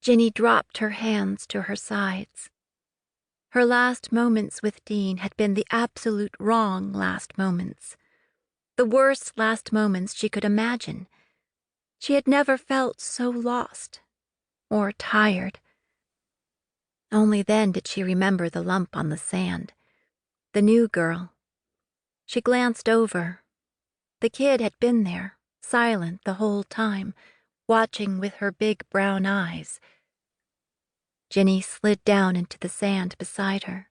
Ginny dropped her hands to her sides. Her last moments with Dean had been the absolute wrong last moments. The worst last moments she could imagine. She had never felt so lost or tired. Only then did she remember the lump on the sand. The new girl. She glanced over. The kid had been there, silent the whole time, watching with her big brown eyes. Ginny slid down into the sand beside her.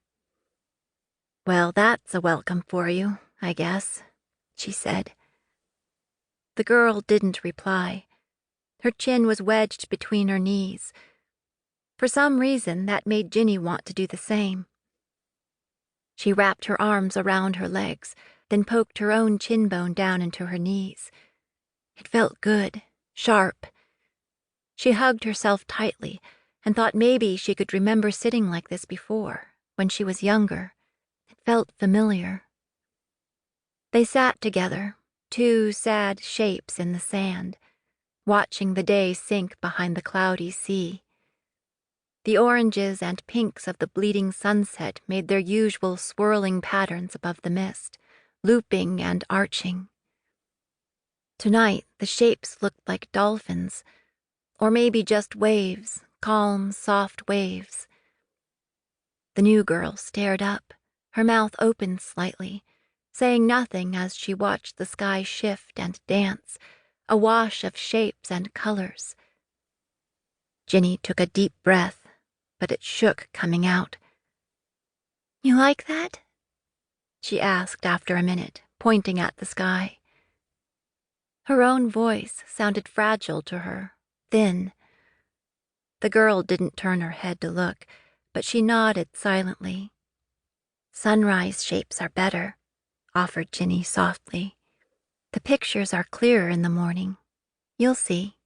"Well, that's a welcome for you, I guess," she said. The girl didn't reply. Her chin was wedged between her knees. For some reason, that made Ginny want to do the same. She wrapped her arms around her legs, then poked her own chin bone down into her knees. It felt good, sharp. She hugged herself tightly and thought maybe she could remember sitting like this before, when she was younger. It felt familiar. They sat together, two sad shapes in the sand, watching the day sink behind the cloudy sea. The oranges and pinks of the bleeding sunset made their usual swirling patterns above the mist, looping and arching. Tonight, the shapes looked like dolphins, or maybe just waves, calm, soft waves. The new girl stared up, her mouth opened slightly, saying nothing as she watched the sky shift and dance, a wash of shapes and colors. Ginny took a deep breath, but it shook coming out. "You like that?" she asked after a minute, pointing at the sky. Her own voice sounded fragile to her, thin. The girl didn't turn her head to look, but she nodded silently. "Sunrise shapes are better," offered Ginny softly. "The pictures are clearer in the morning. You'll see."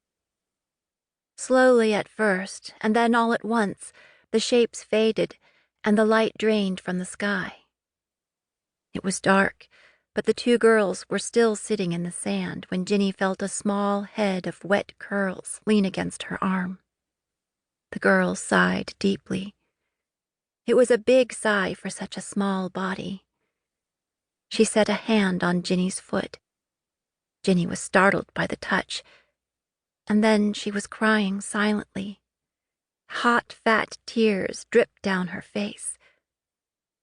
Slowly at first, and then all at once, the shapes faded and the light drained from the sky. It was dark, but the two girls were still sitting in the sand when Ginny felt a small head of wet curls lean against her arm. The girl sighed deeply. It was a big sigh for such a small body. She set a hand on Ginny's foot. Ginny was startled by the touch, and then she was crying silently. Hot, fat tears dripped down her face.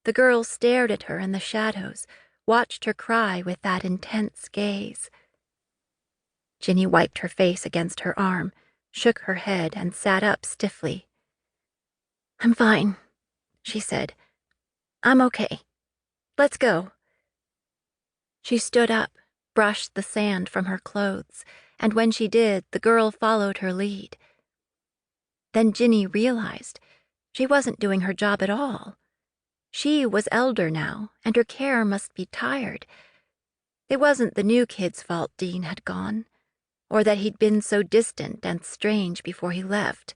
The girl stared at her in the shadows, watched her cry with that intense gaze. Ginny wiped her face against her arm, shook her head, and sat up stiffly. "I'm fine," she said. "I'm okay. Let's go." She stood up, brushed the sand from her clothes, and when she did, the girl followed her lead. Then Ginny realized she wasn't doing her job at all. She was elder now, and her care must be tired. It wasn't the new kid's fault Dean had gone, or that he'd been so distant and strange before he left.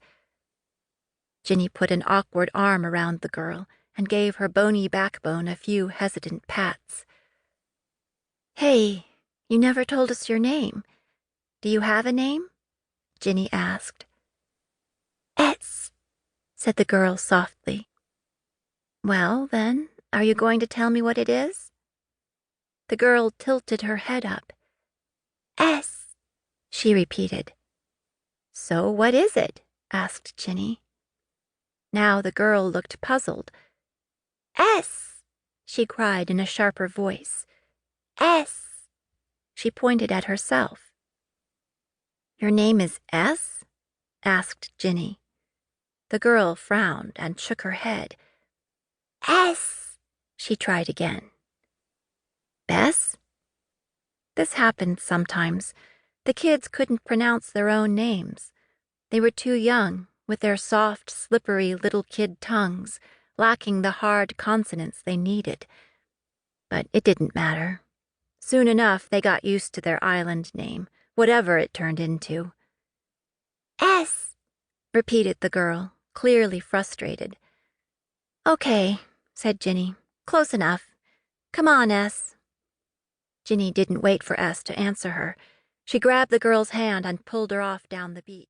Ginny put an awkward arm around the girl and gave her bony backbone a few hesitant pats. "Hey, you never told us your name. Do you have a name?" Ginny asked. "S," said the girl softly. "Well, then, are you going to tell me what it is?" The girl tilted her head up. "S," she repeated. "So what is it?" asked Ginny. Now the girl looked puzzled. "S," she cried in a sharper voice. "S." She pointed at herself. "Your name is S?" asked Ginny. The girl frowned and shook her head. "S," she tried again. "Bess?" This happened sometimes. The kids couldn't pronounce their own names. They were too young, with their soft, slippery little kid tongues, lacking the hard consonants they needed. But it didn't matter. Soon enough, they got used to their island name, whatever it turned into. "S," repeated the girl, clearly frustrated. "Okay," said Ginny. "Close enough. Come on, S." Ginny didn't wait for S to answer her. She grabbed the girl's hand and pulled her off down the beach.